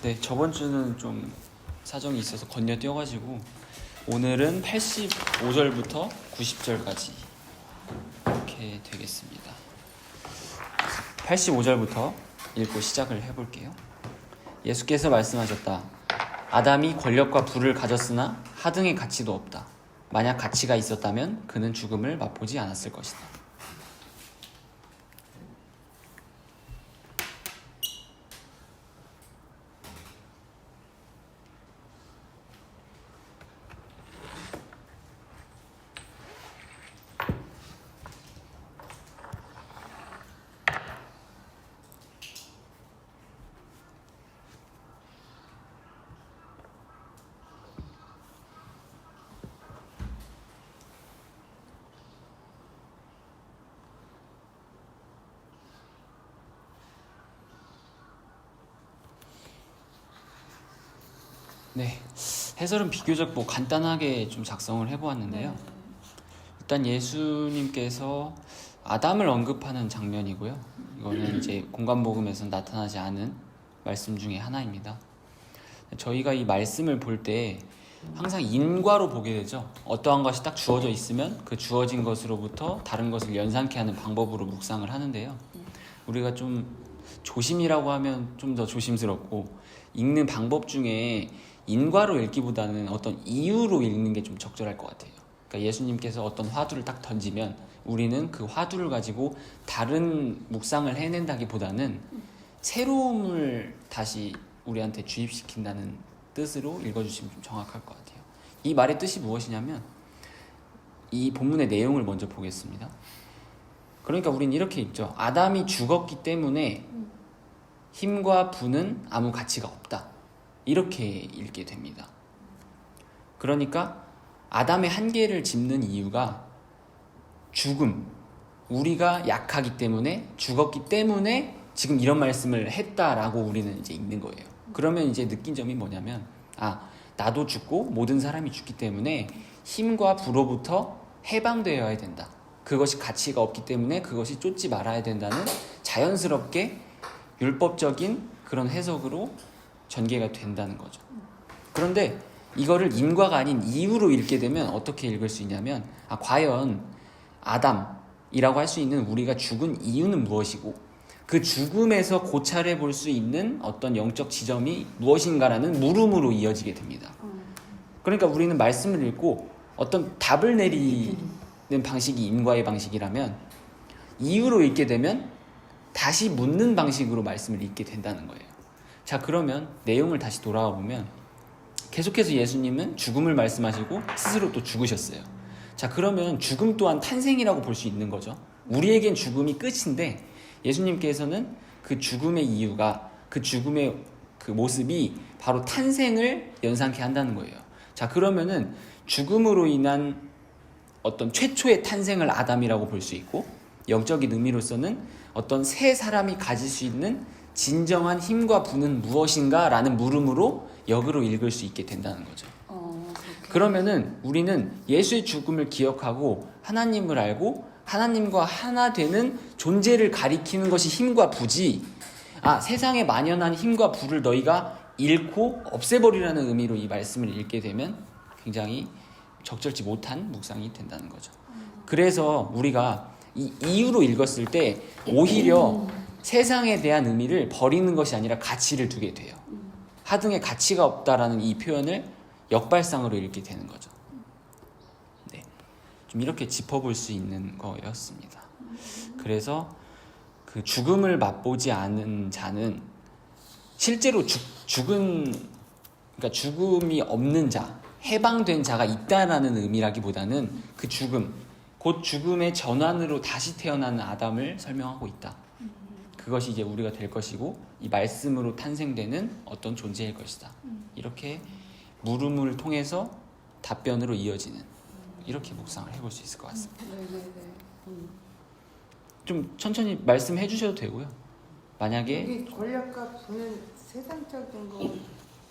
네, 저번 주는 좀 사정이 있어서 건너뛰어가지고 오늘은 85절부터 90절까지 이렇게 되겠습니다. 85절부터 읽고 시작을 해볼게요. 예수께서 말씀하셨다. 아담이 권력과 부를 가졌으나 하등의 가치도 없다. 만약 가치가 있었다면 그는 죽음을 맛보지 않았을 것이다. 네, 해설은 비교적 간단하게 좀 작성을 해보았는데요. 일단 예수님께서 아담을 언급하는 장면이고요. 이거는 이제 공관복음에서 나타나지 않은 말씀 중에 하나입니다. 저희가 이 말씀을 볼 때 항상 인과로 보게 되죠. 어떠한 것이 딱 주어져 있으면 그 주어진 것으로부터 다른 것을 연상케 하는 방법으로 묵상을 하는데요. 우리가 좀 조심이라고 하면 좀 더 조심스럽고 읽는 방법 중에 인과로 읽기보다는 어떤 이유로 읽는 게 좀 적절할 것 같아요. 그러니까 예수님께서 어떤 화두를 딱 던지면 우리는 그 화두를 가지고 다른 묵상을 해낸다기보다는 새로움을 다시 우리한테 주입시킨다는 뜻으로 읽어주시면 좀 정확할 것 같아요. 이 말의 뜻이 무엇이냐면 이 본문의 내용을 먼저 보겠습니다. 그러니까 우리는 이렇게 읽죠. 아담이 죽었기 때문에 힘과 부는 아무 가치가 없다. 이렇게 읽게 됩니다. 그러니까 아담의 한계를 짚는 이유가 죽음, 우리가 약하기 때문에 죽었기 때문에 지금 이런 말씀을 했다라고 우리는 이제 읽는 거예요. 그러면 이제 느낀 점이 뭐냐면 나도 죽고 모든 사람이 죽기 때문에 힘과 부로부터 해방되어야 된다. 그것이 가치가 없기 때문에 그것이 쫓지 말아야 된다는 자연스럽게 율법적인 그런 해석으로 전개가 된다는 거죠. 그런데 이거를 인과가 아닌 이유로 읽게 되면 어떻게 읽을 수 있냐면 과연 아담이라고 할 수 있는 우리가 죽은 이유는 무엇이고 그 죽음에서 고찰해 볼 수 있는 어떤 영적 지점이 무엇인가라는 물음으로 이어지게 됩니다. 그러니까 우리는 말씀을 읽고 어떤 답을 내리는 방식이 인과의 방식이라면 이유로 읽게 되면 다시 묻는 방식으로 말씀을 읽게 된다는 거예요. 자, 그러면 내용을 다시 돌아와 보면 계속해서 예수님은 죽음을 말씀하시고 스스로 또 죽으셨어요. 자, 그러면 죽음 또한 탄생이라고 볼 수 있는 거죠. 우리에겐 죽음이 끝인데 예수님께서는 그 죽음의 이유가 그 죽음의 그 모습이 바로 탄생을 연상케 한다는 거예요. 자, 그러면은 죽음으로 인한 어떤 최초의 탄생을 아담이라고 볼 수 있고 영적인 의미로서는 어떤 새 사람이 가질 수 있는 진정한 힘과 부는 무엇인가 라는 물음으로 역으로 읽을 수 있게 된다는 거죠. 그러면은 우리는 예수의 죽음을 기억하고 하나님을 알고 하나님과 하나 되는 존재를 가리키는 것이 힘과 부지 세상에 만연한 힘과 부를 너희가 잃고 없애버리라는 의미로 이 말씀을 읽게 되면 굉장히 적절치 못한 묵상이 된다는 거죠. 그래서 우리가 이 이유로 읽었을 때 오히려 세상에 대한 의미를 버리는 것이 아니라 가치를 두게 돼요. 하등의 가치가 없다라는 이 표현을 역발상으로 읽게 되는 거죠. 네, 좀 이렇게 짚어볼 수 있는 거였습니다. 그래서 그 죽음을 맛보지 않은 자는 실제로 그러니까 죽음이 없는 자, 해방된 자가 있다라는 의미라기보다는 그 죽음, 곧 죽음의 전환으로 다시 태어나는 아담을 설명하고 있다. 그것이 이제 우리가 될 것이고 이 말씀으로 탄생되는 어떤 존재일 것이다. 이렇게 물음을 통해서 답변으로 이어지는 이렇게 묵상을 해볼 수 있을 것 같습니다. 좀 천천히 말씀해 주셔도 되고요. 만약에 여기 권력과 부는 세상적인 거예요?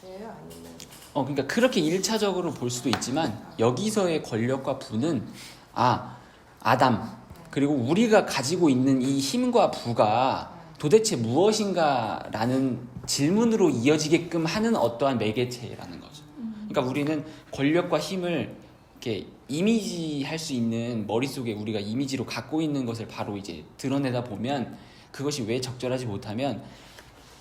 아니면 그러니까 그렇게 1차적으로 볼 수도 있지만 여기서의 권력과 부는 아담 그리고 우리가 가지고 있는 이 힘과 부가 도대체 무엇인가라는 질문으로 이어지게끔 하는 어떠한 매개체라는 거죠. 그러니까 우리는 권력과 힘을 이렇게 이미지할 수 있는 머릿속에 우리가 이미지로 갖고 있는 것을 바로 이제 드러내다 보면 그것이 왜 적절하지 못하면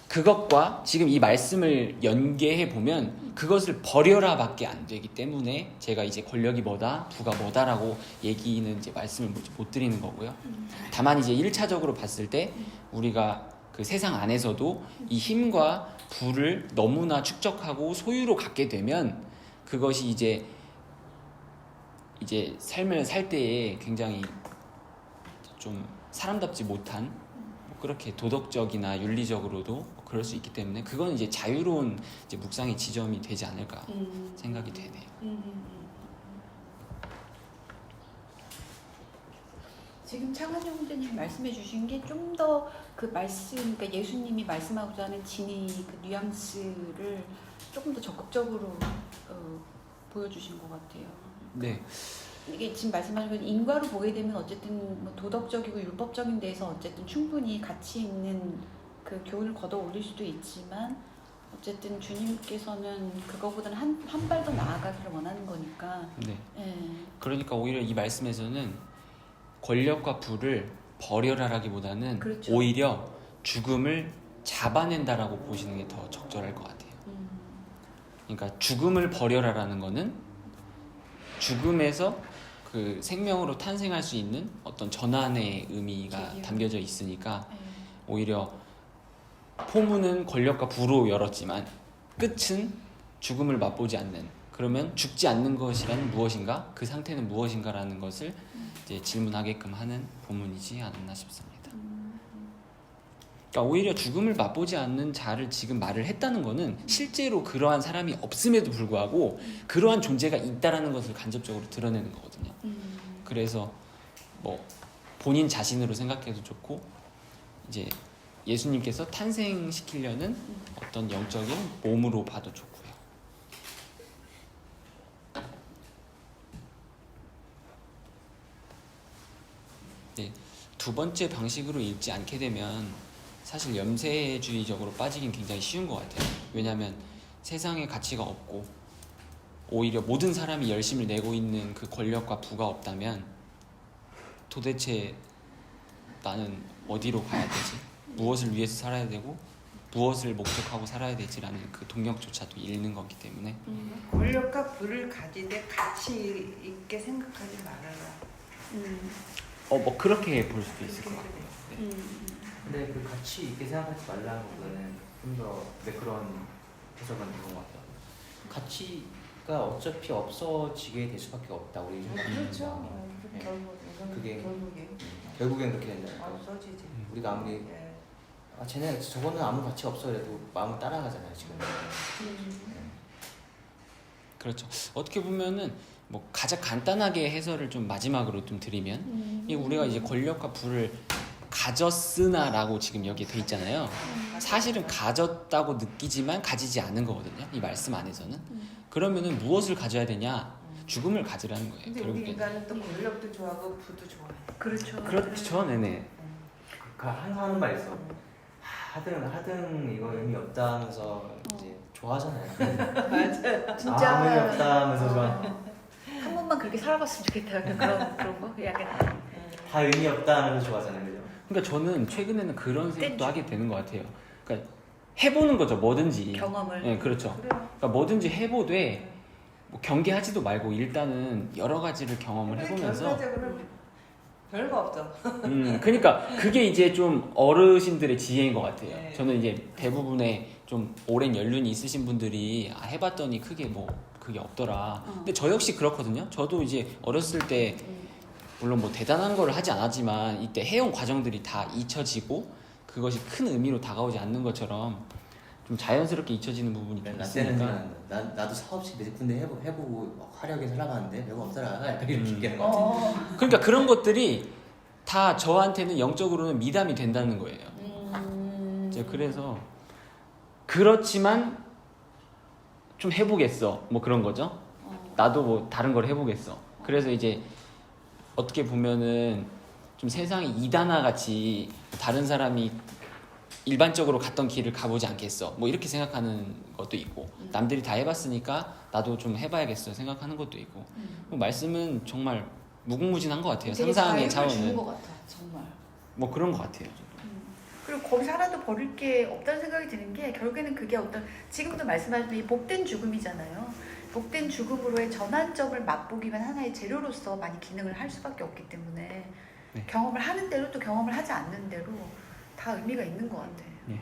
그것과 지금 이 말씀을 연계해 보면 그것을 버려라밖에 안 되기 때문에 제가 이제 권력이 뭐다, 부가 뭐다라고 얘기는 이제 말씀을 못 드리는 거고요. 다만 이제 1차적으로 봤을 때 우리가 그 세상 안에서도 이 힘과 부를 너무나 축적하고 소유로 갖게 되면 그것이 이제 삶을 살 때에 굉장히 좀 사람답지 못한 그렇게 도덕적이나 윤리적으로도 그럴 수 있기 때문에 그건 이제 자유로운 이제 묵상의 지점이 되지 않을까 생각이 되네요. 지금 창한 형제님 말씀해 주신 게 좀 더 그 말씀, 그러니까 예수님이 말씀하고자 하는 진의 그 뉘앙스를 조금 더 적극적으로 보여주신 것 같아요. 네. 이게 지금 말씀하신 건 인과로 보게 되면 어쨌든 뭐 도덕적이고 율법적인 데서 어쨌든 충분히 가치 있는 그 교훈을 걷어 올릴 수도 있지만 어쨌든 주님께서는 그거보다는 한 발 더 나아가기를 원하는 거니까. 네. 예. 그러니까 오히려 이 말씀에서는 권력과 부를 버려라라기보다는 그렇죠. 오히려 죽음을 잡아낸다라고 보시는 게 더 적절할 것 같아요. 그러니까 죽음을 버려라라는 거는 죽음에서 그 생명으로 탄생할 수 있는 어떤 전환의 의미가 기회요. 담겨져 있으니까 예. 오히려 포문은 권력과 부로 열었지만 끝은 죽음을 맛보지 않는, 그러면 죽지 않는 것이란 무엇인가? 그 상태는 무엇인가라는 것을 이제 질문하게끔 하는 본문이지 않았나 싶습니다. 그러니까 오히려 죽음을 맛보지 않는 자를 지금 말을 했다는 거는 실제로 그러한 사람이 없음에도 불구하고 그러한 존재가 있다라는 것을 간접적으로 드러내는 거거든요. 그래서 뭐 본인 자신으로 생각해도 좋고 이제 예수님께서 탄생시키려는 어떤 영적인 몸으로 봐도 좋고요. 네, 두 번째 방식으로 읽지 않게 되면 사실 염세주의적으로 빠지긴 굉장히 쉬운 것 같아요. 왜냐하면 세상에 가치가 없고 오히려 모든 사람이 열심을 내고 있는 그 권력과 부가 없다면 도대체 나는 어디로 가야 되지? 무엇을 위해서 살아야 되고 무엇을 목적하고 살아야 되지라는 그 동력조차도 잃는 거기 때문에 권력과 부를 가지되 가치 있게 생각하지 말아라. 뭐 그렇게 볼 수도 있을 것 같아요. 네. 근데 그 가치 있게 생각하지 말라는 것보다는 좀 더 매끄러운 해석은 되는 것 같아요. 가치가 어차피 없어지게 될 수밖에 없다. 우리 그렇죠. 네. 결국엔 결국엔 그렇게 된다니까. 없어지지. 우리가 아무리 예. 쟤네 저거는 아무 가치 없어 그래도 마음을 따라가잖아요 지금. 그렇죠. 어떻게 보면은 뭐 가장 간단하게 해설을 좀 마지막으로 좀 드리면 이 우리가 이제 권력과 부를 가졌으나라고 지금 여기에 돼 있잖아요. 사실은 가졌다고 느끼지만 가지지 않은 거거든요. 이 말씀 안에서는. 그러면은 무엇을 가져야 되냐? 죽음을 가지라는 거예요. 근데 우리 결국엔. 인간은 또 권력도 좋아하고 부도 좋아해. 그렇죠. 그렇죠, 네네. 그 항상 하는 말 있어. 하등 이거 의미 없다 하면서 이제 좋아하잖아요. 맞아. 진짜. 의미 없다 하면서 좋아. 한 번만 그렇게 살아봤으면 좋겠다. 그런 거? 약간. 다 의미 없다 하면서 좋아하잖아요, 그죠? 그러니까 저는 최근에는 그런 생각도 땡큐. 하게 되는 것 같아요. 그러니까 해보는 거죠, 뭐든지. 경험을. 네, 그렇죠. 그래. 그러니까 뭐든지 해보되 뭐 경계하지도 말고 일단은 여러 가지를 경험을 해보면서. 결과적으로 별거 없어. 그러니까 그게 이제 좀 어르신들의 지혜인 것 같아요. 네. 저는 이제 대부분의 좀 오랜 연륜이 있으신 분들이 해봤더니 크게 뭐 그게 없더라. 근데 저 역시 그렇거든요. 저도 이제 어렸을 때 물론 뭐 대단한 걸 하지 않았지만 이때 해온 과정들이 다 잊혀지고 그것이 큰 의미로 다가오지 않는 것처럼 좀 자연스럽게 잊혀지는 부분이 좀 나 때는 있으니까. 나도 사업시 매직 군대 해보고 막 화려하게 살아가는데 별거 없더라. 약간 이렇게 얘기하는 것 같아. 그러니까 그런 것들이 다 저한테는 영적으로는 미담이 된다는 거예요. 이제 그래서 그렇지만 좀 해보겠어 뭐 그런 거죠. 나도 뭐 다른 걸 해보겠어. 그래서 이제 어떻게 보면은 좀 세상이 이단아 같이 다른 사람이 일반적으로 갔던 길을 가보지 않겠어. 뭐 이렇게 생각하는 것도 있고 남들이 다 해봤으니까 나도 좀 해봐야겠어 생각하는 것도 있고 뭐 말씀은 정말 무궁무진한 것 같아요. 되게 상상의 자유를 주는 차원은 것 같아, 정말. 뭐 그런 것 같아요. 그리고 거기서 하나도 버릴 게 없다는 생각이 드는 게 결국에는 그게 어떤 지금도 말씀하신 이 복된 죽음이잖아요. 복된 죽음으로의 전환점을 맛보기 위한 하나의 재료로서 많이 기능을 할 수밖에 없기 때문에 네. 경험을 하는 대로 또 경험을 하지 않는 대로 다 의미가 있는 것 같아요. 네.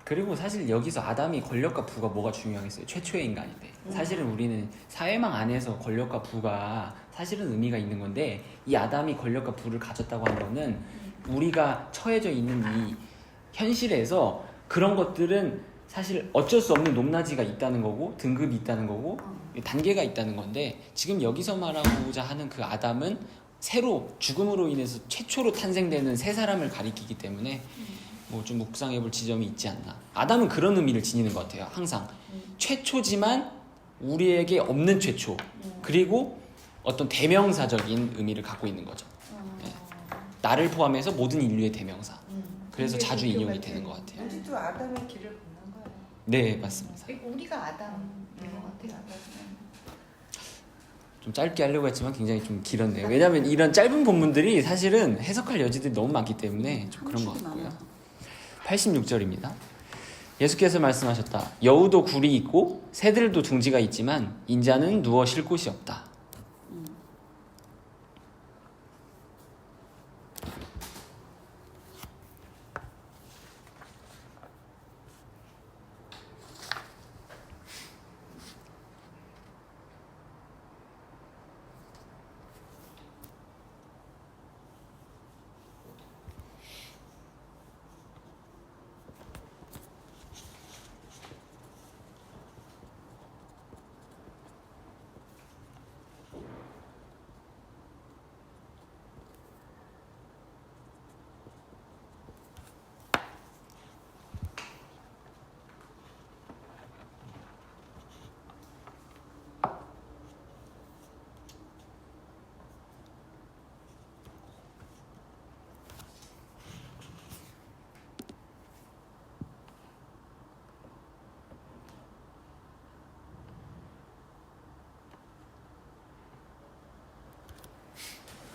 그리고 사실 여기서 아담이 권력과 부가 뭐가 중요하겠어요? 최초의 인간인데 사실은 우리는 사회망 안에서 권력과 부가 사실은 의미가 있는 건데 이 아담이 권력과 부를 가졌다고 하는 거는 우리가 처해져 있는 이 현실에서 그런 것들은 사실 어쩔 수 없는 높낮이가 있다는 거고 등급이 있다는 거고 단계가 있다는 건데 지금 여기서 말하고자 하는 그 아담은 새로 죽음으로 인해서 최초로 탄생되는 새 사람을 가리키기 때문에 뭐 좀 묵상해 볼 지점이 있지 않나. 아담은 그런 의미를 지니는 것 같아요. 항상 최초지만 우리에게 없는 최초 그리고 어떤 대명사적인 의미를 갖고 있는 거죠. 네. 나를 포함해서 모든 인류의 대명사. 그래서 자주 인용이 되는 것 같아요. 우리도 아담의 길을 걷는 거예요. 네, 맞습니다. 우리가 아담인 것 같아요. 좀 짧게 하려고 했지만 굉장히 좀 길었네요. 왜냐하면 이런 짧은 본문들이 사실은 해석할 여지들이 너무 많기 때문에 좀 그런 것 같고요. 86절입니다. 예수께서 말씀하셨다. 여우도 굴이 있고 새들도 둥지가 있지만 인자는 누워 쉴 곳이 없다.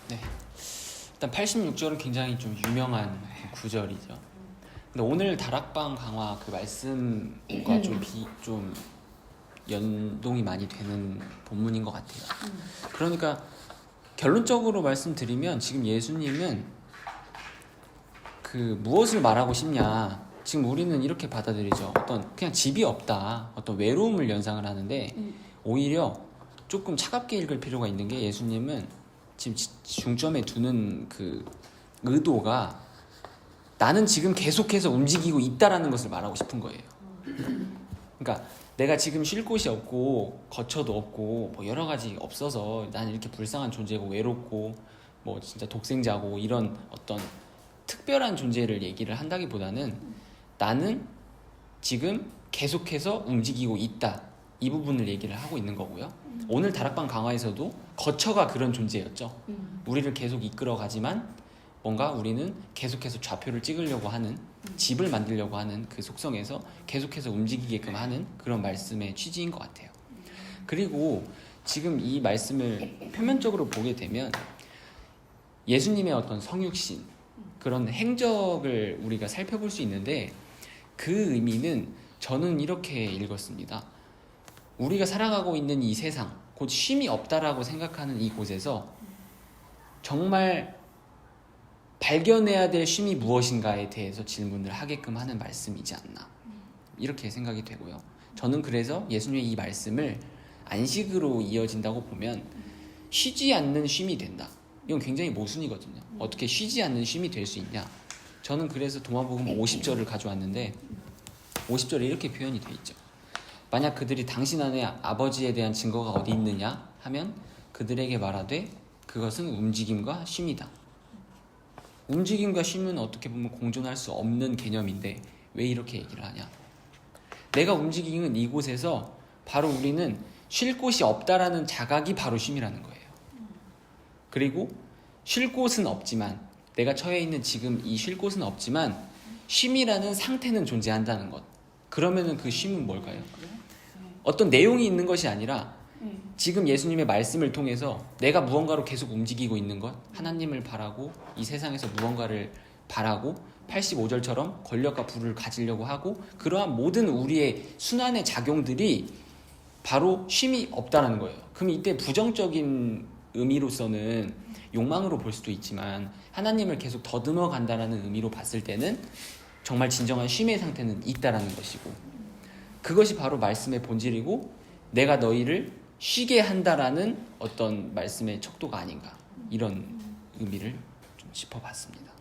네. 일단 86절은 굉장히 좀 유명한 구절이죠. 근데 오늘 다락방 강화 그 말씀과 좀 연동이 많이 되는 본문인 것 같아요. 그러니까 결론적으로 말씀드리면 지금 예수님은 그 무엇을 말하고 싶냐. 지금 우리는 이렇게 받아들이죠. 어떤 그냥 집이 없다. 어떤 외로움을 연상을 하는데 오히려 조금 차갑게 읽을 필요가 있는 게 예수님은 지금 중점에 두는 그 의도가 나는 지금 계속해서 움직이고 있다라는 것을 말하고 싶은 거예요. 그러니까 내가 지금 쉴 곳이 없고 거처도 없고 뭐 여러 가지 없어서 나는 이렇게 불쌍한 존재고 외롭고 뭐 진짜 독생자고 이런 어떤 특별한 존재를 얘기를 한다기보다는 나는 지금 계속해서 움직이고 있다. 이 부분을 얘기를 하고 있는 거고요. 오늘 다락방 강화에서도 거처가 그런 존재였죠. 우리를 계속 이끌어가지만 뭔가 우리는 계속해서 좌표를 찍으려고 하는 집을 만들려고 하는 그 속성에서 계속해서 움직이게끔 하는 그런 말씀의 취지인 것 같아요. 그리고 지금 이 말씀을 표면적으로 보게 되면 예수님의 어떤 성육신 그런 행적을 우리가 살펴볼 수 있는데 그 의미는 저는 이렇게 읽었습니다. 우리가 살아가고 있는 이 세상, 곧 쉼이 없다라고 생각하는 이곳에서 정말 발견해야 될 쉼이 무엇인가에 대해서 질문을 하게끔 하는 말씀이지 않나 이렇게 생각이 되고요. 저는 그래서 예수님의 이 말씀을 안식으로 이어진다고 보면 쉬지 않는 쉼이 된다. 이건 굉장히 모순이거든요. 어떻게 쉬지 않는 쉼이 될 수 있냐. 저는 그래서 도마복음 50절을 가져왔는데 50절에 이렇게 표현이 돼 있죠. 만약 그들이 당신 안에 아버지에 대한 증거가 어디 있느냐 하면 그들에게 말하되 그것은 움직임과 쉼이다. 움직임과 쉼은 어떻게 보면 공존할 수 없는 개념인데 왜 이렇게 얘기를 하냐. 내가 움직이는 이곳에서 바로 우리는 쉴 곳이 없다라는 자각이 바로 쉼이라는 거예요. 그리고 쉴 곳은 없지만 내가 처해 있는 지금 이 쉴 곳은 없지만 쉼이라는 상태는 존재한다는 것. 그러면은 그 쉼은 뭘까요? 어떤 내용이 있는 것이 아니라 지금 예수님의 말씀을 통해서 내가 무언가로 계속 움직이고 있는 것, 하나님을 바라고 이 세상에서 무언가를 바라고 85절처럼 권력과 부를 가지려고 하고 그러한 모든 우리의 순환의 작용들이 바로 쉼이 없다라는 거예요. 그럼 이때 부정적인 의미로서는 욕망으로 볼 수도 있지만 하나님을 계속 더듬어 간다라는 의미로 봤을 때는 정말 진정한 쉼의 상태는 있다라는 것이고 그것이 바로 말씀의 본질이고 내가 너희를 쉬게 한다라는 어떤 말씀의 척도가 아닌가 이런 의미를 좀 짚어봤습니다.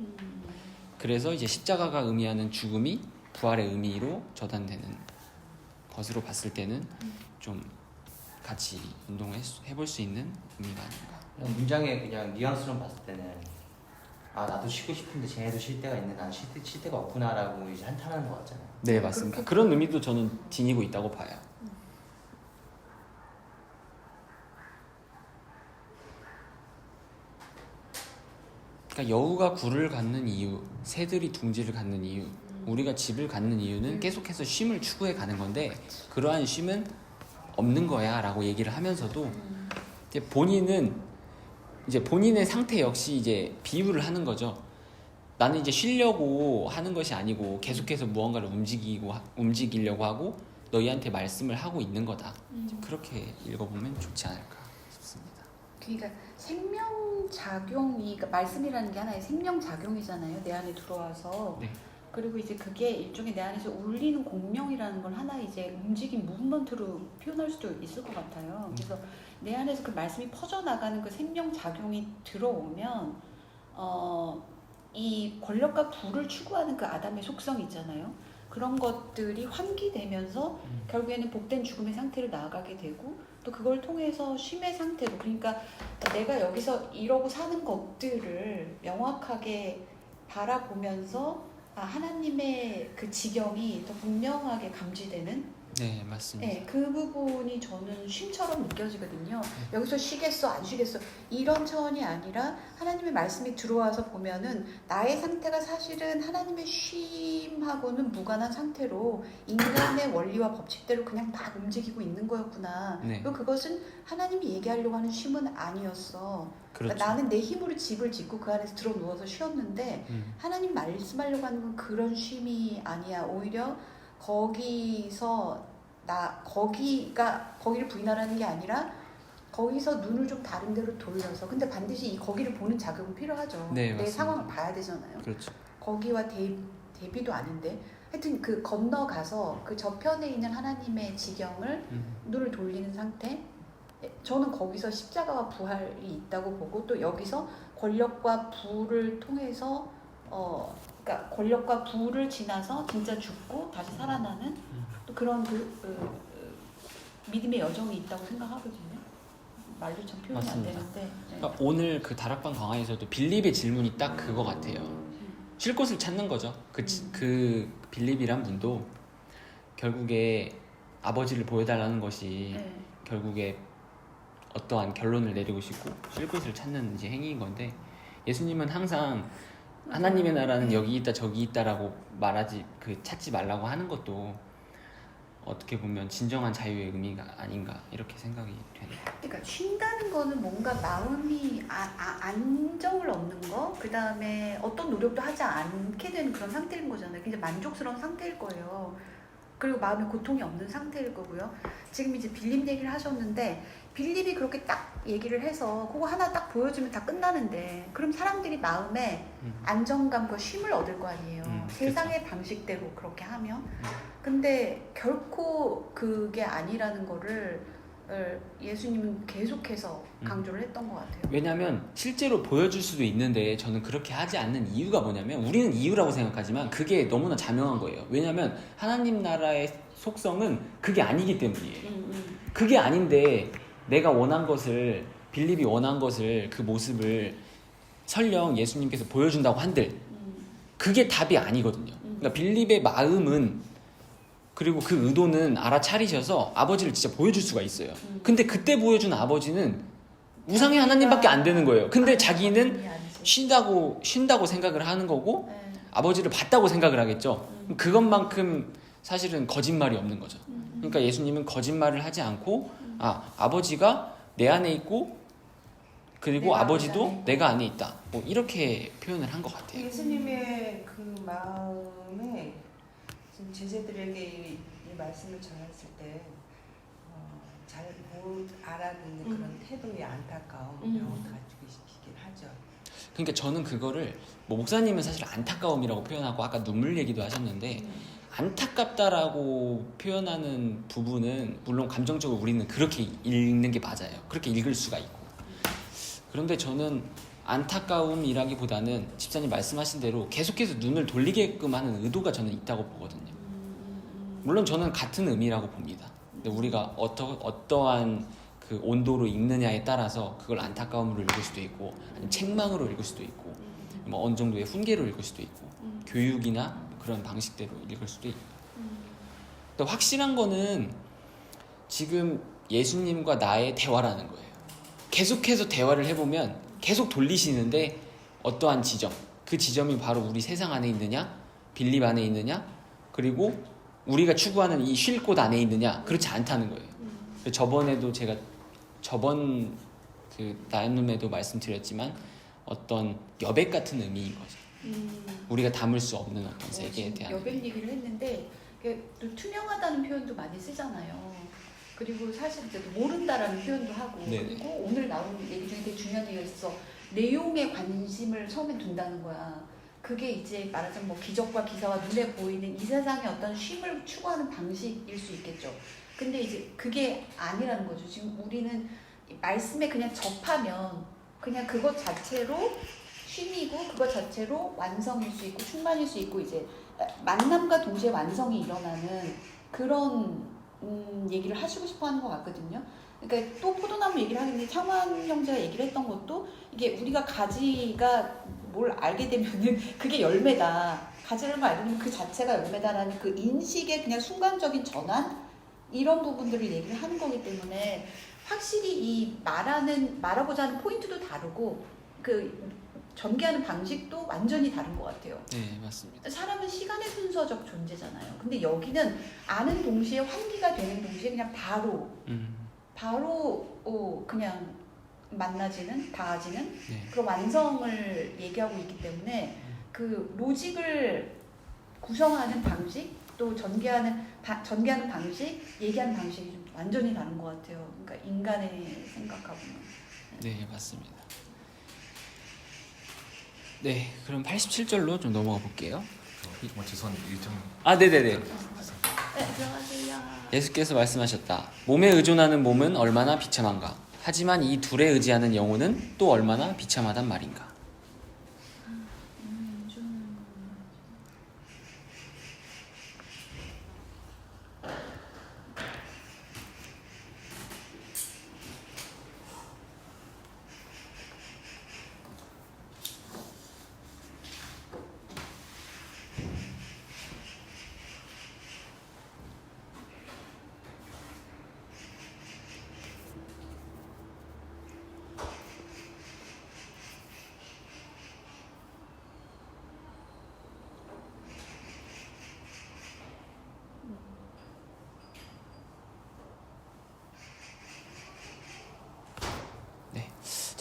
그래서 이제 십자가가 의미하는 죽음이 부활의 의미로 전환되는 것으로 봤을 때는 좀 같이 운동을 해볼 수 있는 의미가 아닌가. 그냥 문장의 그냥 뉘앙스로 봤을 때는 아 나도 쉬고 싶은데 쟤네도 쉴 때가 있는데 난 쉴 때가 없구나라고 이제 한탄하는 것 같잖아요. 네, 맞습니다. 그런 의미도 저는 지니고 있다고 봐요. 그러니까 여우가 굴을 갖는 이유, 새들이 둥지를 갖는 이유, 우리가 집을 갖는 이유는 계속해서 쉼을 추구해 가는 건데 그러한 쉼은 없는 거야 라고 얘기를 하면서도 이제 본인은 이제 본인의 상태 역시 이제 비유를 하는 거죠. 나는 이제 쉬려고 하는 것이 아니고 계속해서 무언가를 움직이려고 하고 너희한테 말씀을 하고 있는 거다. 그렇게 읽어보면 좋지 않을까 싶습니다. 그러니까 생명작용이, 그러니까 말씀이라는 게 하나의 생명작용이잖아요. 내 안에 들어와서. 네. 그리고 이제 그게 일종의 내 안에서 울리는 공명이라는 걸 하나의 이제 움직임, 무브먼트로 표현할 수도 있을 것 같아요. 그래서 내 안에서 그 말씀이 퍼져나가는 그 생명작용이 들어오면 이 권력과 부를 추구하는 그 아담의 속성이 있잖아요. 그런 것들이 환기되면서 결국에는 복된 죽음의 상태로 나아가게 되고 또 그걸 통해서 쉼의 상태로, 그러니까 내가 여기서 이러고 사는 것들을 명확하게 바라보면서 하나님의 그 지경이 더 분명하게 감지되는 네, 맞습니다. 네, 그 부분이 저는 쉼처럼 느껴지거든요. 여기서 쉬겠어 안 쉬겠어 이런 차원이 아니라 하나님의 말씀이 들어와서 보면은 나의 상태가 사실은 하나님의 쉼하고는 무관한 상태로 인간의 원리와 법칙대로 그냥 막 움직이고 있는 거였구나. 네. 그리고 그것은 하나님이 얘기하려고 하는 쉼은 아니었어. 그렇죠. 그러니까 나는 내 힘으로 집을 짓고 그 안에서 들어 누워서 쉬었는데 하나님 말씀하려고 하는 건 그런 쉼이 아니야. 오히려 거기서 거기를 부인하라는 게 아니라 거기서 눈을 좀 다른 데로 돌려서, 근데 반드시 이 거기를 보는 자극은 필요하죠. 네, 내 맞습니다. 상황을 봐야 되잖아요. 그렇죠. 거기와 대비도 아닌데 하여튼 그 건너가서 그 저편에 있는 하나님의 지경을 눈을 돌리는 상태, 저는 거기서 십자가와 부활이 있다고 보고 또 여기서 권력과 부를 통해서 그러니까 권력과 부를 지나서 진짜 죽고 다시 살아나는 또 그런 믿음의 여정이 있다고 생각하거든요. 말로 참 표현이 맞습니다. 안 되는데. 네. 그러니까 오늘 그 다락방 강화에서도 빌립의 질문이 딱 그거 같아요. 쉴 곳을 찾는 거죠. 그 빌립이란 분도 결국에 아버지를 보여달라는 것이 네. 결국에 어떠한 결론을 내리고 싶고 쉴 곳을 찾는 이제 행위인 건데 예수님은 항상 하나님의 나라는 여기 있다 저기 있다라고 찾지 말라고 하는 것도 어떻게 보면 진정한 자유의 의미가 아닌가 이렇게 생각이 되네요. 그러니까 쉰다는 거는 뭔가 마음이 안정을 얻는 거, 그 다음에 어떤 노력도 하지 않게 되는 그런 상태인 거잖아요. 굉장히 만족스러운 상태일 거예요. 그리고 마음에 고통이 없는 상태일 거고요. 지금 이제 빌립 얘기를 하셨는데 빌립이 그렇게 딱 얘기를 해서 그거 하나 딱 보여주면 다 끝나는데 그럼 사람들이 마음에 안정감과 쉼을 얻을 거 아니에요. 세상의 방식대로 그렇게 하면. 근데 결코 그게 아니라는 거를 예수님은 계속해서 강조를 했던 것 같아요. 왜냐하면 실제로 보여줄 수도 있는데 저는 그렇게 하지 않는 이유가 뭐냐면 우리는 이유라고 생각하지만 그게 너무나 자명한 거예요. 왜냐하면 하나님 나라의 속성은 그게 아니기 때문이에요. 그게 아닌데 내가 원한 것을, 빌립이 원한 것을, 그 모습을 설령 예수님께서 보여준다고 한들 그게 답이 아니거든요. 그러니까 빌립의 마음은 그리고 그 의도는 알아차리셔서 아버지를 진짜 보여줄 수가 있어요. 근데 그때 보여준 아버지는 우상의 하나님밖에 안 되는 거예요. 근데 자기는 쉰다고 생각을 하는 거고 아버지를 봤다고 생각을 하겠죠. 그것만큼 사실은 거짓말이 없는 거죠. 그러니까 예수님은 거짓말을 하지 않고 아버지가 내 안에 있고 그리고 내가 아버지도 안에 내가 안에 있다. 뭐 이렇게 표현을 한 것 같아요. 예수님의 그 마음에 지금 제자들에게 이 말씀을 전했을 때 잘 못 알아듣는 그런 태도의 안타까움을 가지고 있긴 하죠. 그러니까 저는 그거를 뭐 목사님은 사실 안타까움이라고 표현하고 아까 눈물 얘기도 하셨는데 안타깝다라고 표현하는 부분은 물론 감정적으로 우리는 그렇게 읽는 게 맞아요. 그렇게 읽을 수가 있고. 그런데 저는 안타까움이라기보다는 집사님 말씀하신 대로 계속해서 눈을 돌리게끔 하는 의도가 저는 있다고 보거든요. 물론 저는 같은 의미라고 봅니다. 근데 우리가 어떠한 그 온도로 읽느냐에 따라서 그걸 안타까움으로 읽을 수도 있고 아니면 책망으로 읽을 수도 있고 뭐 어느 정도의 훈계로 읽을 수도 있고 교육이나 그런 방식대로 읽을 수도 있고. 또 확실한 거는 지금 예수님과 나의 대화라는 거예요. 계속해서 대화를 해보면 계속 돌리시는데 어떠한 지점, 그 지점이 바로 우리 세상 안에 있느냐, 빌립 안에 있느냐, 그리고 우리가 추구하는 이 쉴 곳 안에 있느냐, 그렇지 않다는 거예요. 저번에도 제가 저번 그 나눔에도 말씀드렸지만 어떤 여백 같은 의미인 거죠. 우리가 담을 수 없는 어떤 세계에 대한 여백 얘기를 했는데 또 투명하다는 표현도 많이 쓰잖아요. 그리고 사실 이제 모른다라는 표현도 하고 네네. 그리고 오늘 나온 얘기 중에 되게 중요한 얘기가 있어. 내용에 관심을 처음에 둔다는 거야. 그게 이제 말하자면 뭐 기적과 기사와 눈에 보이는 이 세상의 어떤 쉼을 추구하는 방식일 수 있겠죠. 근데 이제 그게 아니라는 거죠. 지금 우리는 말씀에 그냥 접하면 그냥 그것 자체로 쉼이고 그것 자체로 완성일 수 있고 충만일 수 있고 이제 만남과 동시에 완성이 일어나는 그런 얘기를 하시고 싶어 하는 것 같거든요. 그러니까 또 포도나무 얘기를 하는데 창환 형제가 얘기를 했던 것도 이게 우리가 가지가 뭘 알게 되면은 그게 열매다. 가지를 알게 되면 그 자체가 열매다라는 그 인식의 그냥 순간적인 전환 이런 부분들을 얘기를 하는 거기 때문에 확실히 이 말하고자 하는 포인트도 다르고 그 전개하는 방식도 완전히 다른 것 같아요. 네, 맞습니다. 사람은 시간의 순서적 존재잖아요. 근데 여기는 아는 동시에 환기가 되는 동시에 그냥 바로 그냥 만나지는 닿아지는 네. 그런 완성을 얘기하고 있기 때문에 그 로직을 구성하는 방식 또 전개하는 방식 얘기하는 방식이 좀 완전히 다른 것 같아요. 그러니까 인간의 생각하고는. 네, 맞습니다. 네, 그럼 87절로 좀 넘어가 볼게요. 죄송한데 1점. 네네네. 네, 들어가세요. 예수께서 말씀하셨다. 몸에 의존하는 몸은 얼마나 비참한가. 하지만 이 둘에 의지하는 영혼은 또 얼마나 비참하단 말인가.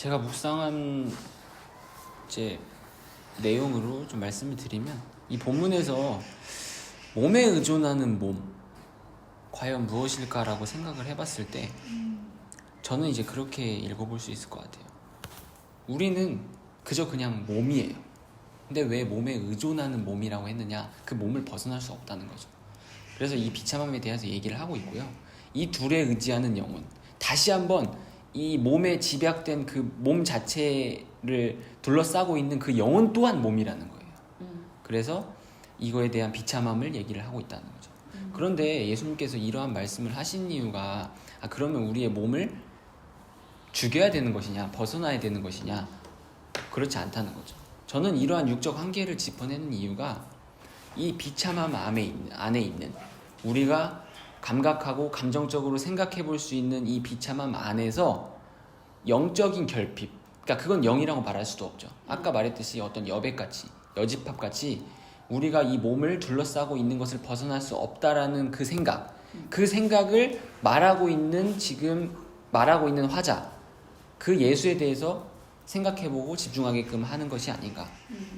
제가 묵상한 이제 내용으로 좀 말씀을 드리면 이 본문에서 몸에 의존하는 몸 과연 무엇일까라고 생각을 해봤을 때 저는 이제 그렇게 읽어볼 수 있을 것 같아요. 우리는 그저 그냥 몸이에요. 근데 왜 몸에 의존하는 몸이라고 했느냐? 그 몸을 벗어날 수 없다는 거죠. 그래서 이 비참함에 대해서 얘기를 하고 있고요. 이 둘에 의지하는 영혼, 다시 한번 이 몸에 집약된 그 몸 자체를 둘러싸고 있는 그 영혼 또한 몸이라는 거예요. 그래서 이거에 대한 비참함을 얘기를 하고 있다는 거죠. 그런데 예수님께서 이러한 말씀을 하신 이유가 그러면 우리의 몸을 죽여야 되는 것이냐, 벗어나야 되는 것이냐, 그렇지 않다는 거죠. 저는 이러한 육적 한계를 짚어내는 이유가 이 비참함 안에 있는 우리가 감각하고 감정적으로 생각해 볼 수 있는 이 비참함 안에서 영적인 결핍, 그러니까 그건 영이라고 말할 수도 없죠. 아까 말했듯이 어떤 여백같이, 여집합같이 우리가 이 몸을 둘러싸고 있는 것을 벗어날 수 없다라는 그 생각, 그 생각을 말하고 있는 화자, 그 예수에 대해서 생각해보고 집중하게끔 하는 것이 아닌가.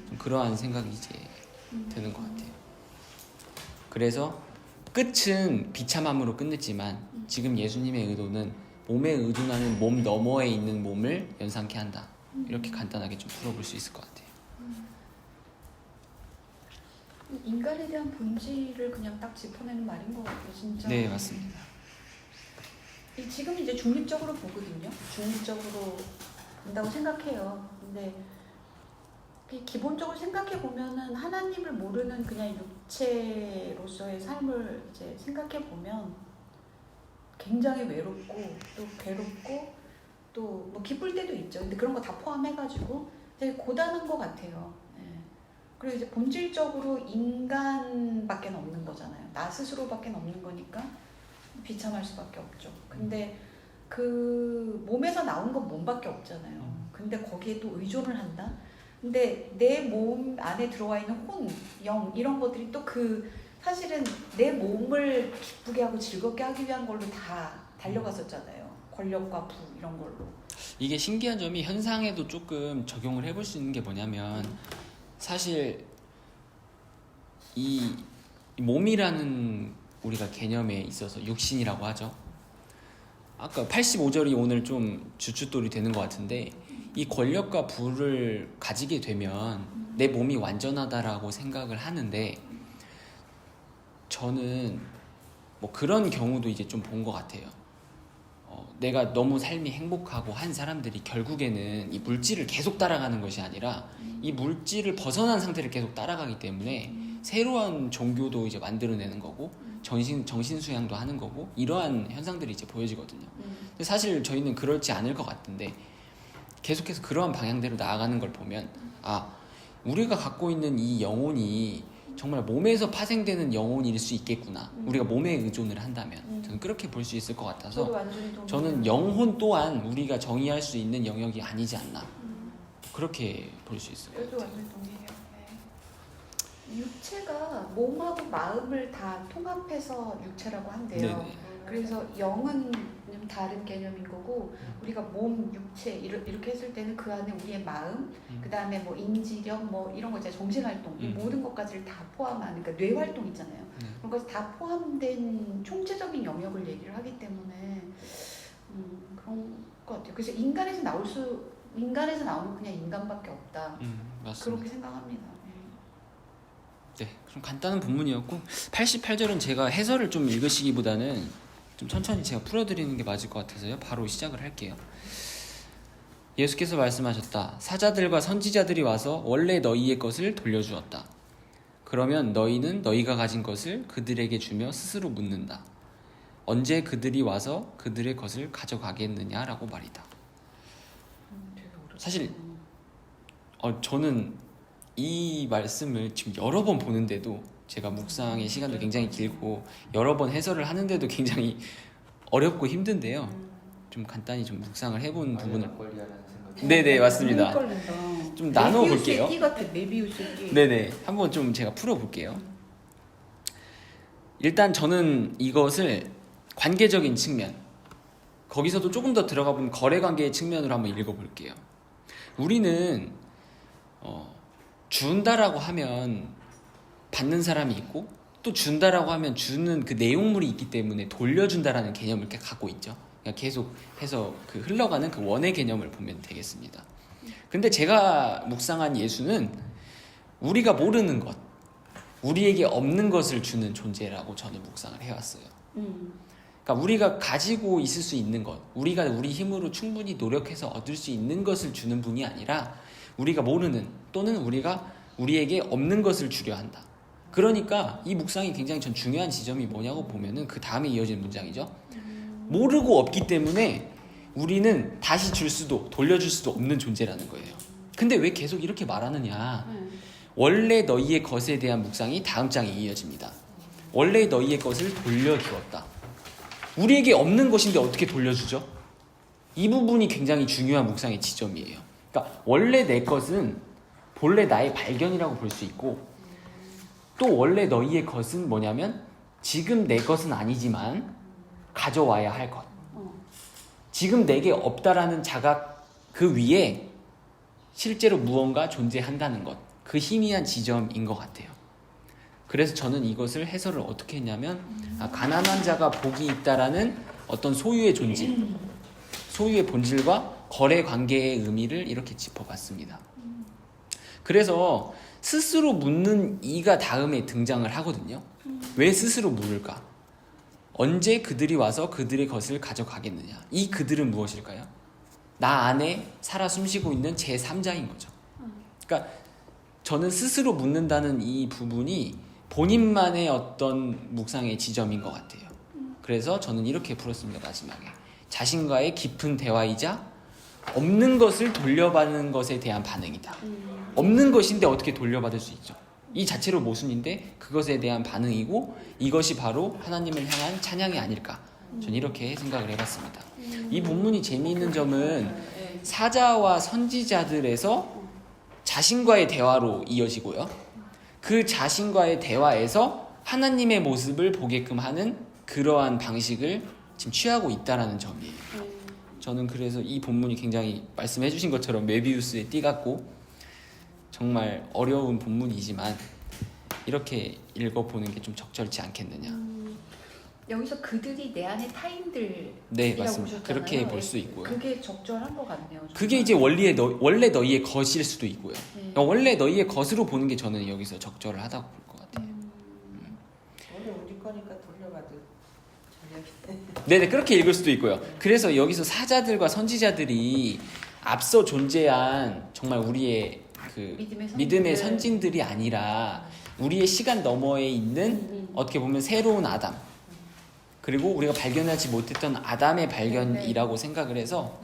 좀 그러한 생각이 이제 드는 것 같아요. 그래서 끝은 비참함으로 끝냈지만 지금 예수님의 의도는 몸에 의존하는 몸 너머에 있는 몸을 연상케 한다. 이렇게 간단하게 좀 풀어볼 수 있을 것 같아요. 인간에 대한 본질을 그냥 딱 짚어내는 말인 것 같아요, 진짜. 네, 맞습니다. 지금 이제 중립적으로 보거든요. 중립적으로 본다고 생각해요. 근데 기본적으로 생각해 보면은 하나님을 모르는 그냥 육체로서의 삶을 이제 생각해 보면 굉장히 외롭고 또 괴롭고 또 뭐 기쁠 때도 있죠. 근데 그런 거 다 포함해가지고 되게 고단한 것 같아요. 예. 그리고 이제 본질적으로 인간밖에 없는 거잖아요. 나 스스로밖에 없는 거니까 비참할 수밖에 없죠. 근데 그 몸에서 나온 건 몸밖에 없잖아요. 근데 거기에 또 의존을 한다? 근데 내 몸 안에 들어와 있는 혼, 영 이런 것들이 또 그 사실은 내 몸을 기쁘게 하고 즐겁게 하기 위한 걸로 다 달려갔었잖아요. 권력과 부 이런 걸로. 이게 신기한 점이 현상에도 조금 적용을 해볼 수 있는 게 뭐냐면 사실 이 몸이라는 우리가 개념에 있어서 육신이라고 하죠. 아까 85절이 오늘 좀 주춧돌이 되는 것 같은데 이 권력과 부를 가지게 되면 내 몸이 완전하다라고 생각을 하는데 저는 뭐 그런 경우도 이제 좀 본 것 같아요. 내가 너무 삶이 행복하고 한 사람들이 결국에는 이 물질을 계속 따라가는 것이 아니라 이 물질을 벗어난 상태를 계속 따라가기 때문에 새로운 종교도 이제 만들어내는 거고 정신 수양도 하는 거고 이러한 현상들이 이제 보여지거든요. 근데 사실 저희는 그렇지 않을 것 같은데 계속해서 그러한 방향대로 나아가는 걸 보면 우리가 갖고 있는 이 영혼이 정말 몸에서 파생되는 영혼일 수 있겠구나. 우리가 몸에 의존을 한다면 저는 그렇게 볼 수 있을 것 같아서 저는 영혼 또한 우리가 정의할 수 있는 영역이 아니지 않나 그렇게 볼 수 있을 것 저도 같아요. 완전 동의해요. 네. 육체가 몸하고 마음을 다 통합해서 육체라고 한대요. 네네. 그래서 영은 좀 다른 개념인 거고 우리가 몸, 육체 이렇게 했을 때는 그 안에 우리의 마음, 그 다음에 뭐 인지력 뭐 이런 거 이제 정신활동 이 모든 것까지를 다 포함한 그러니까 뇌활동 있잖아요. 그런 것이 다 포함된 총체적인 영역을 얘기를 하기 때문에 그런 것 같아요. 그래서 인간에서 나오는 그냥 인간밖에 없다. 맞습니다. 그렇게 생각합니다. 네, 좀 간단한 본문이었고 88절은 제가 해설을 좀 읽으시기보다는 좀 천천히 제가 풀어드리는 게 맞을 것 같아서요. 바로 시작을 할게요. 예수께서 말씀하셨다. 사자들과 선지자들이 와서 원래 너희의 것을 돌려주었다. 그러면 너희는 너희가 가진 것을 그들에게 주며 스스로 묻는다. 언제 그들이 와서 그들의 것을 가져가겠느냐라고 말이다. 사실 저는 이 말씀을 지금 여러 번 보는데도 제가 묵상의 시간도 굉장히 길고 여러 번 해설을 하는데도 굉장히 어렵고 힘든데요. 좀 간단히 좀 묵상을 해본 부분을 네네 맞습니다. 좀 나눠 볼게요. 띠 같아. 메비우스의 띠. 네네 한번 좀 제가 풀어볼게요. 일단 저는 이것을 관계적인 측면 거기서도 조금 더 들어가 보면 거래관계의 측면으로 한번 읽어볼게요. 우리는 준다라고 하면 받는 사람이 있고 또 준다라고 하면 주는 그 내용물이 있기 때문에 돌려준다라는 개념을 이렇게 갖고 있죠. 그러니까 계속 해서 그 흘러가는 그 원의 개념을 보면 되겠습니다. 근데 제가 묵상한 예수는 우리가 모르는 것, 우리에게 없는 것을 주는 존재라고 저는 묵상을 해왔어요. 그러니까 우리가 가지고 있을 수 있는 것, 우리가 우리 힘으로 충분히 노력해서 얻을 수 있는 것을 주는 분이 아니라 우리가 모르는 또는 우리에게 없는 것을 주려 한다. 그러니까 이 묵상이 굉장히 전 중요한 지점이 뭐냐고 보면은 그 다음에 이어지는 문장이죠. 모르고 없기 때문에 우리는 다시 줄 수도 돌려줄 수도 없는 존재라는 거예요. 근데 왜 계속 이렇게 말하느냐. 원래 너희의 것에 대한 묵상이 다음 장에 이어집니다. 원래 너희의 것을 돌려주었다. 우리에게 없는 것인데 어떻게 돌려주죠? 이 부분이 굉장히 중요한 묵상의 지점이에요. 그러니까 원래 내 것은 본래 나의 발견이라고 볼 수 있고 또 원래 너희의 것은 뭐냐면 지금 내 것은 아니지만 가져와야 할 것. 지금 내게 없다라는 자각 그 위에 실제로 무언가 존재한다는 것. 그 희미한 지점인 것 같아요. 그래서 저는 이것을 해설을 어떻게 했냐면 가난한 자가 복이 있다라는 어떤 소유의 존재, 소유의 본질과 거래 관계의 의미를 이렇게 짚어봤습니다. 그래서 스스로 묻는 이가 다음에 등장을 하거든요. 왜 스스로 물을까? 언제 그들이 와서 그들의 것을 가져가겠느냐? 이 그들은 무엇일까요? 나 안에 살아 숨쉬고 있는 제3자인 거죠. 그러니까 저는 스스로 묻는다는 이 부분이 본인만의 어떤 묵상의 지점인 것 같아요. 그래서 저는 이렇게 풀었습니다. 마지막에 자신과의 깊은 대화이자 없는 것을 돌려받는 것에 대한 반응이다. 없는 것인데 어떻게 돌려받을 수 있죠? 이 자체로 모순인데 그것에 대한 반응이고 이것이 바로 하나님을 향한 찬양이 아닐까. 저는 이렇게 생각을 해봤습니다. 이 본문이 재미있는 점은 사자와 선지자들에서 자신과의 대화로 이어지고요. 그 자신과의 대화에서 하나님의 모습을 보게끔 하는 그러한 방식을 지금 취하고 있다는 점이에요. 저는 그래서 이 본문이 굉장히 말씀해 주신 것처럼 메비우스의 띠 같고 정말 어려운 본문이지만 이렇게 읽어보는 게 좀 적절치 않겠느냐. 여기서 그들이 내 안에 타인들 네, 맞습니다. 그렇게 볼 수 있고요. 그게 적절한 것 같네요. 정말. 그게 이제 원래 너희의 것일 수도 있고요. 그러니까 원래 너희의 것으로 보는 게 저는 여기서 적절하다고 볼 것 같아요. 원래 우리 거니까 돌려받을 자격이. 네네, 그렇게 읽을 수도 있고요. 그래서 여기서 사자들과 선지자들이 앞서 존재한 정말 우리의 그 믿음의 선진들이 아니라 우리의 시간 너머에 있는 어떻게 보면 새로운 아담, 그리고 우리가 발견하지 못했던 아담의 발견이라고 생각을 해서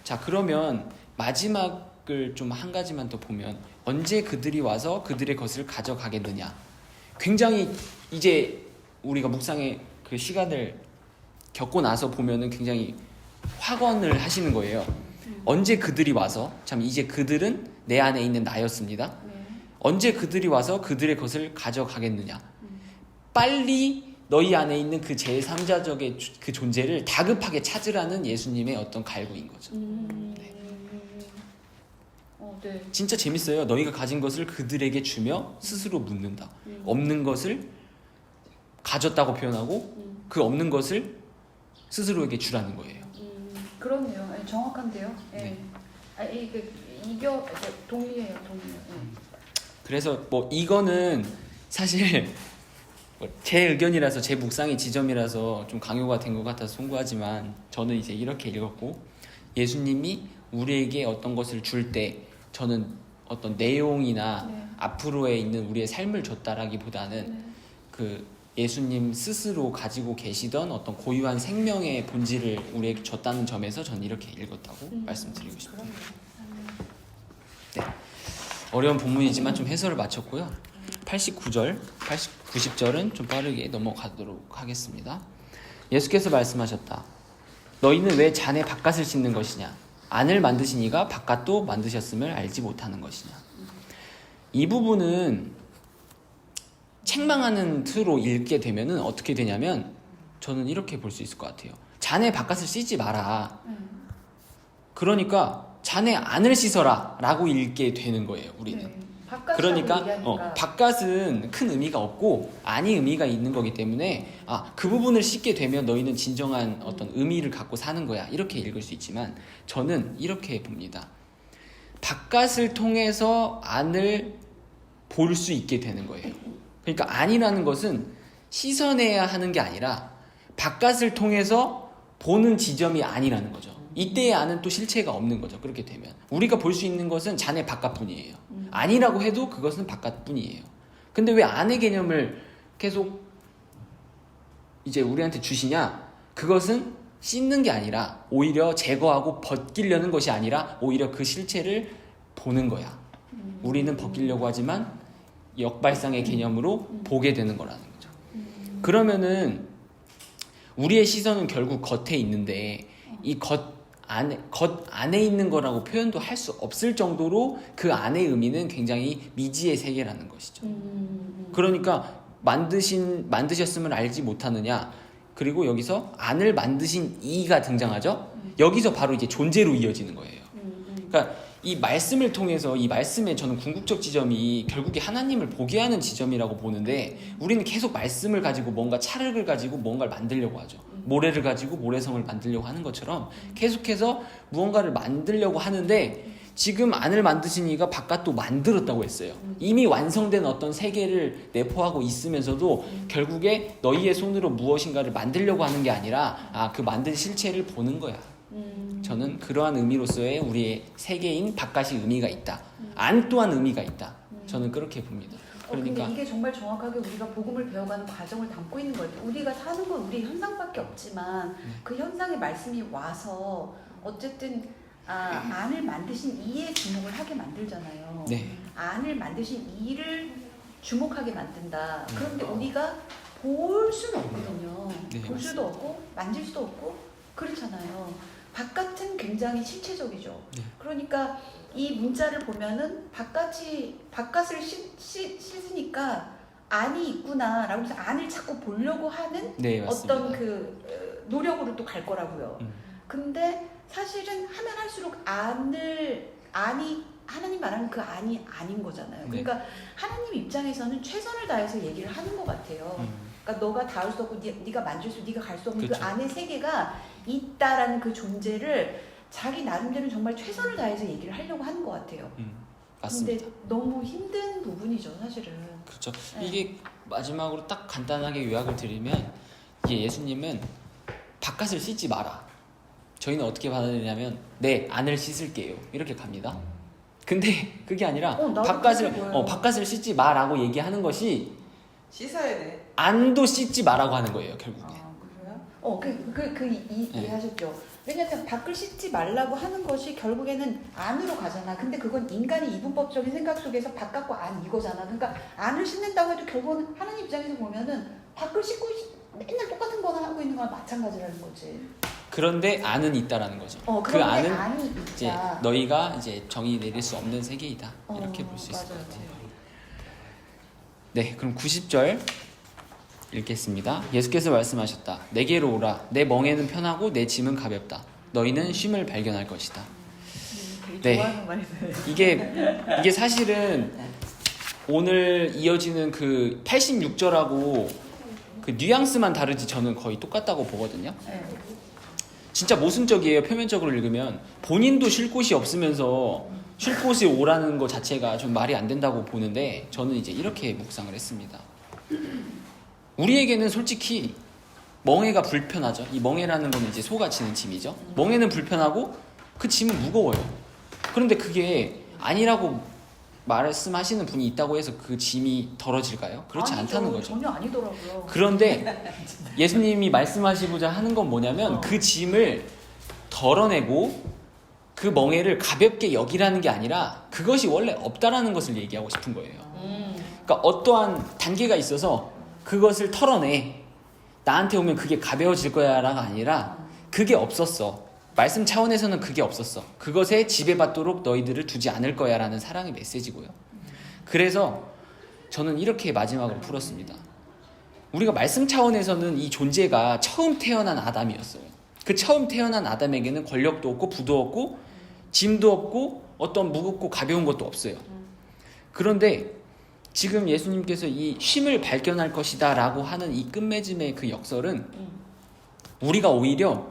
자, 그러면 마지막을 좀 한 가지만 더 보면 언제 그들이 와서 그들의 것을 가져가겠느냐. 굉장히 이제 우리가 묵상의 그 시간을 겪고 나서 보면은 굉장히 확언을 하시는 거예요. 언제 그들이 와서, 참 이제 그들은 내 안에 있는 나였습니다. 언제 그들이 와서 그들의 것을 가져가겠느냐. 빨리 너희 안에 있는 그 제3자적의 그 존재를 다급하게 찾으라는 예수님의 어떤 갈구인 거죠. 네. 네. 진짜 재밌어요. 너희가 가진 것을 그들에게 주며 스스로 묻는다. 없는 것을 가졌다고 표현하고 그 없는 것을 스스로에게 주라는 거예요. 그렇네요. 아니, 정확한데요. 네. 동의해요. 그래서 뭐 이거는 사실 제 의견이라서 제 묵상의 지점이라서 좀 강요가 된 것 같아서 송구하지만 저는 이제 이렇게 읽었고, 예수님이 우리에게 어떤 것을 줄 때 저는 어떤 내용이나 앞으로에 있는 우리의 삶을 줬다라기보다는 그 예수님 스스로 가지고 계시던 어떤 고유한 생명의 본질을 우리에게 줬다는 점에서 저는 이렇게 읽었다고 말씀드리고 싶습니다. 네. 어려운 본문이지만 좀 해설을 마쳤고요. 89절, 90절은 좀 빠르게 넘어가도록 하겠습니다. 예수께서 말씀하셨다. 너희는 왜 잔의 바깥을 씻는 것이냐? 안을 만드신 이가 바깥도 만드셨음을 알지 못하는 것이냐? 이 부분은 책망하는 틀로 읽게 되면은 어떻게 되냐면 저는 이렇게 볼 수 있을 것 같아요. 잔의 바깥을 씻지 마라. 그러니까 잔의 안을 씻어라 라고 읽게 되는 거예요, 우리는. 그러니까 바깥은 큰 의미가 없고 안이 의미가 있는 거기 때문에 그 부분을 씻게 되면 너희는 진정한 어떤 의미를 갖고 사는 거야, 이렇게 읽을 수 있지만 저는 이렇게 봅니다. 바깥을 통해서 안을 볼 수 있게 되는 거예요. 그러니까 안이라는 것은 씻어내야 하는 게 아니라 바깥을 통해서 보는 지점이 아니라는 거죠. 이때의 안은 또 실체가 없는 거죠. 그렇게 되면 우리가 볼 수 있는 것은 잔의 바깥뿐이에요. 안이라고 해도 그것은 바깥뿐이에요. 근데 왜 안의 개념을 계속 이제 우리한테 주시냐? 그것은 씻는 게 아니라 오히려 제거하고 벗기려는 것이 아니라 오히려 그 실체를 보는 거야. 우리는 벗기려고 하지만 역발상의 개념으로 보게 되는 거라는 거죠. 그러면은 우리의 시선은 결국 겉에 있는데 이 겉 겉 안에 있는 거라고 표현도 할 수 없을 정도로 그 안의 의미는 굉장히 미지의 세계라는 것이죠. 그러니까 만드셨음을 알지 못하느냐. 그리고 여기서 안을 만드신 이가 등장하죠. 여기서 바로 이제 존재로 이어지는 거예요. 그러니까 이 말씀을 통해서 이 말씀의 저는 궁극적 지점이 결국에 하나님을 보게 하는 지점이라고 보는데 우리는 계속 말씀을 가지고 뭔가 찰흙을 가지고 뭔가를 만들려고 하죠. 모래를 가지고 모래성을 만들려고 하는 것처럼 계속해서 무언가를 만들려고 하는데 지금 안을 만드신 이가 바깥도 만들었다고 했어요. 이미 완성된 어떤 세계를 내포하고 있으면서도 결국에 너희의 손으로 무엇인가를 만들려고 하는 게 아니라 그 만든 실체를 보는 거야. 저는 그러한 의미로서의 우리의 세계인 바깥이 의미가 있다. 안 또한 의미가 있다. 저는 그렇게 봅니다. 그러니까 근데 이게 정말 정확하게 우리가 복음을 배워가는 과정을 담고 있는 것 같아요. 우리가 사는 건 우리 현상밖에 없지만 그 현상의 말씀이 와서 어쨌든 안을 만드신 이에 주목을 하게 만들잖아요. 네. 안을 만드신 이를 주목하게 만든다. 그런데 우리가 볼 수는 없거든요. 네, 볼 수도 없고 만질 수도 없고 그렇잖아요. 바깥은 굉장히 실체적이죠. 네. 그러니까 이 문자를 보면은 바깥을 씻으니까 안이 있구나라고 해서 안을 자꾸 보려고 하는 네, 맞습니다. 어떤 그 노력으로 또 갈 거라고요. 근데 사실은 하면 할수록 안이 하나님 말하는 그 안이 아닌 거잖아요. 그러니까 하나님 입장에서는 최선을 다해서 얘기를 하는 것 같아요. 그러니까 너가 닿을 수 없고 네가 만질 수, 네가 갈 수 없는 그렇죠. 그 안의 세계가 있다라는 그 존재를 자기 나름대로 정말 최선을 다해서 얘기를 하려고 하는 것 같아요. 맞습니다. 근데 너무 힘든 부분이죠, 사실은. 그렇죠. 네. 이게 마지막으로 딱 간단하게 요약을 드리면 이게 예수님은 바깥을 씻지 마라. 저희는 어떻게 받아들이냐면 네, 안을 씻을게요. 이렇게 갑니다. 근데 그게 아니라 나도 그렇게 보여요. 바깥을 씻지 마라고 얘기하는 것이 씻어야 돼. 안도 씻지 마라고 하는 거예요, 결국에. 그래요? 이해하셨죠? 왜냐면 밖을 씻지 말라고 하는 것이 결국에는 안으로 가잖아. 근데 그건 인간의 이분법적인 생각 속에서 바깥과 안 이거잖아. 그러니까 안을 씻는다고 해도 결국은 하나님 입장에서 보면은 밖을 씻고 맨날 똑같은 거나 하고 있는 거랑 마찬가지라는 거지. 그런데 안은 있다라는 거죠. 그 그런데 안은 안이 이제 있다. 너희가 이제 정의 내릴 수 없는 세계이다. 이렇게 볼 수 있을 것 맞아요. 같아요. 네, 그럼 90절 읽겠습니다. 예수께서 말씀하셨다. 내게로 오라. 내 멍에는 편하고 내 짐은 가볍다. 너희는 쉼을 발견할 것이다. 되게 네. 좋아하는 말이에요. 이게 사실은 오늘 이어지는 그 86절하고 그 뉘앙스만 다르지 저는 거의 똑같다고 보거든요. 네. 진짜 모순적이에요. 표면적으로 읽으면 본인도 쉴 곳이 없으면서 쉴 곳에 오라는 것 자체가 좀 말이 안 된다고 보는데 저는 이제 이렇게 묵상을 했습니다. 우리에게는 솔직히 멍에가 불편하죠. 이 멍에라는 거는 이제 소가 지는 짐이죠. 멍에는 불편하고 그 짐은 무거워요. 그런데 그게 아니라고 말씀하시는 분이 있다고 해서 그 짐이 덜어질까요? 그렇지 아니죠. 않다는 거죠. 전혀 아니더라고요. 그런데 예수님이 말씀하시고자 하는 건 뭐냐면 그 짐을 덜어내고 그 멍에를 가볍게 여기라는 게 아니라 그것이 원래 없다라는 것을 얘기하고 싶은 거예요. 그러니까 어떠한 단계가 있어서 그것을 털어내. 나한테 오면 그게 가벼워질 거야 라가 아니라 그게 없었어. 말씀 차원에서는 그게 없었어. 그것에 지배받도록 너희들을 두지 않을 거야 라는 사랑의 메시지고요. 그래서 저는 이렇게 마지막으로 풀었습니다. 우리가 말씀 차원에서는 이 존재가 처음 태어난 아담이었어요. 그 처음 태어난 아담에게는 권력도 없고 부도 없고 짐도 없고 어떤 무겁고 가벼운 것도 없어요. 그런데 지금 예수님께서 이 쉼을 발견할 것이다 라고 하는 이 끝맺음의 그 역설은 우리가 오히려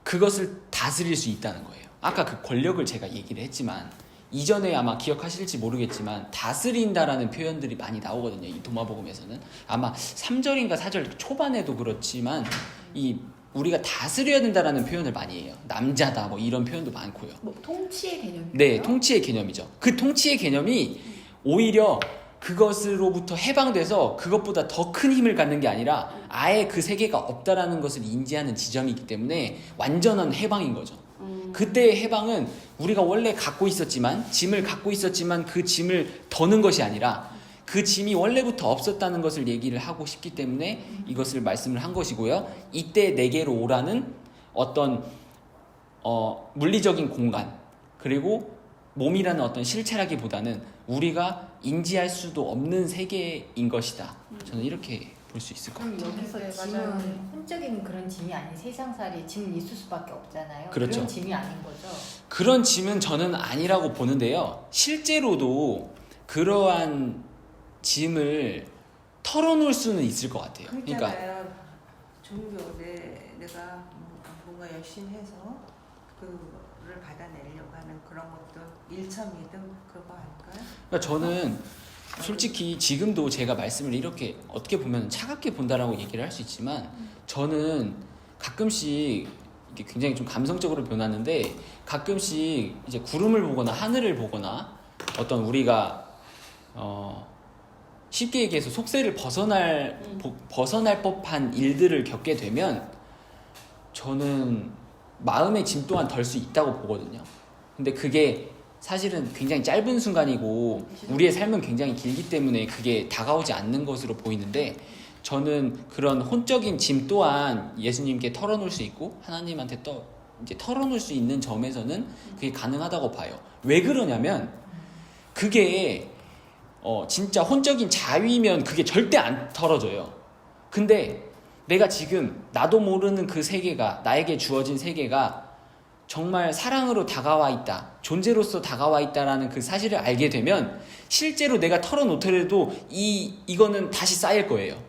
그것을 다스릴 수 있다는 거예요. 아까 그 권력을 제가 얘기를 했지만 이전에 아마 기억하실지 모르겠지만 다스린다라는 표현들이 많이 나오거든요. 이 도마복음에서는 아마 3절인가 4절 초반에도 그렇지만 이 우리가 다스려야 된다라는 표현을 많이 해요. 남자다 뭐 이런 표현도 많고요. 뭐 통치의 개념이요? 네, 통치의 개념이죠. 그 통치의 개념이 오히려 그것으로부터 해방돼서 그것보다 더 큰 힘을 갖는 게 아니라 아예 그 세계가 없다라는 것을 인지하는 지점이기 때문에 완전한 해방인 거죠. 그때의 해방은 우리가 원래 갖고 있었지만 짐을 갖고 있었지만 그 짐을 더는 것이 아니라 그 짐이 원래부터 없었다는 것을 얘기를 하고 싶기 때문에 이것을 말씀을 한 것이고요. 이때 내게로 오라는 어떤 물리적인 공간 그리고 몸이라는 어떤 실체라기보다는 우리가 인지할 수도 없는 세계인 것이다. 저는 이렇게 볼 수 있을 것 같아요. 그럼 여기서 네, 짐은 맞아요. 혼적인 그런 짐이 아닌 세상살이 짐은 있을 수밖에 없잖아요. 그렇죠. 그런 짐이 아닌 거죠. 그런 짐은 저는 아니라고 보는데요. 실제로도 그러한 짐을 털어놓을 수는 있을 것 같아요. 그러니까 그러니까요. 종교 내가 뭔가 열심히 해서 그거를 받아내려고 하는 그런 것도 일첨이든 그거 아닐까요? 그러니까 저는 솔직히 지금도 제가 말씀을 이렇게 어떻게 보면 차갑게 본다라고 얘기를 할 수 있지만 저는 가끔씩 이게 굉장히 좀 감성적으로 변하는데 가끔씩 이제 구름을 보거나 하늘을 보거나 어떤 우리가 쉽게 얘기해서 속세를 벗어날 법한 일들을 겪게 되면 저는 마음의 짐 또한 덜 수 있다고 보거든요. 근데 그게 사실은 굉장히 짧은 순간이고 우리의 삶은 굉장히 길기 때문에 그게 다가오지 않는 것으로 보이는데 저는 그런 혼적인 짐 또한 예수님께 털어놓을 수 있고 하나님한테 이제 털어놓을 수 있는 점에서는 그게 가능하다고 봐요. 왜 그러냐면 그게 진짜 혼적인 자위면 그게 절대 안 털어져요. 근데 내가 지금 나도 모르는 그 세계가 나에게 주어진 세계가 정말 사랑으로 다가와 있다, 존재로서 다가와 있다라는 그 사실을 알게 되면 실제로 내가 털어놓더라도 이거는 다시 쌓일 거예요.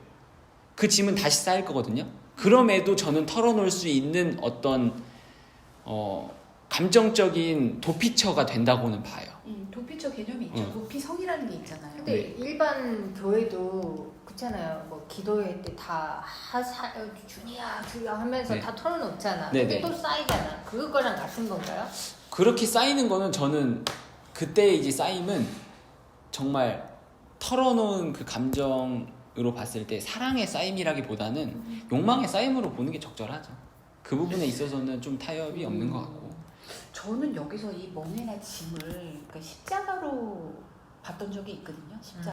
그 짐은 다시 쌓일 거거든요. 그럼에도 저는 털어놓을 수 있는 어떤 감정적인 도피처가 된다고는 봐요. 도피처 개념이 있죠. 도피성이라는 게 있잖아요. 근데 일반 교회도 그렇잖아요. 뭐 기도회 때 다 주야 하면서 네. 다 털어놓잖아. 네네. 근데 또 쌓이잖아. 그거랑 같은 건가요? 그렇게 쌓이는 거는 저는 그때 이제 쌓임은 정말 털어놓은 그 감정으로 봤을 때 사랑의 쌓임이라기보다는 욕망의 쌓임으로 보는 게 적절하죠. 그 부분에 있어서는 좀 타협이 없는 것 같고. 저는 여기서 이 멍에나 짐을 그러니까 십자가로 봤던 적이 있거든요. 십자가.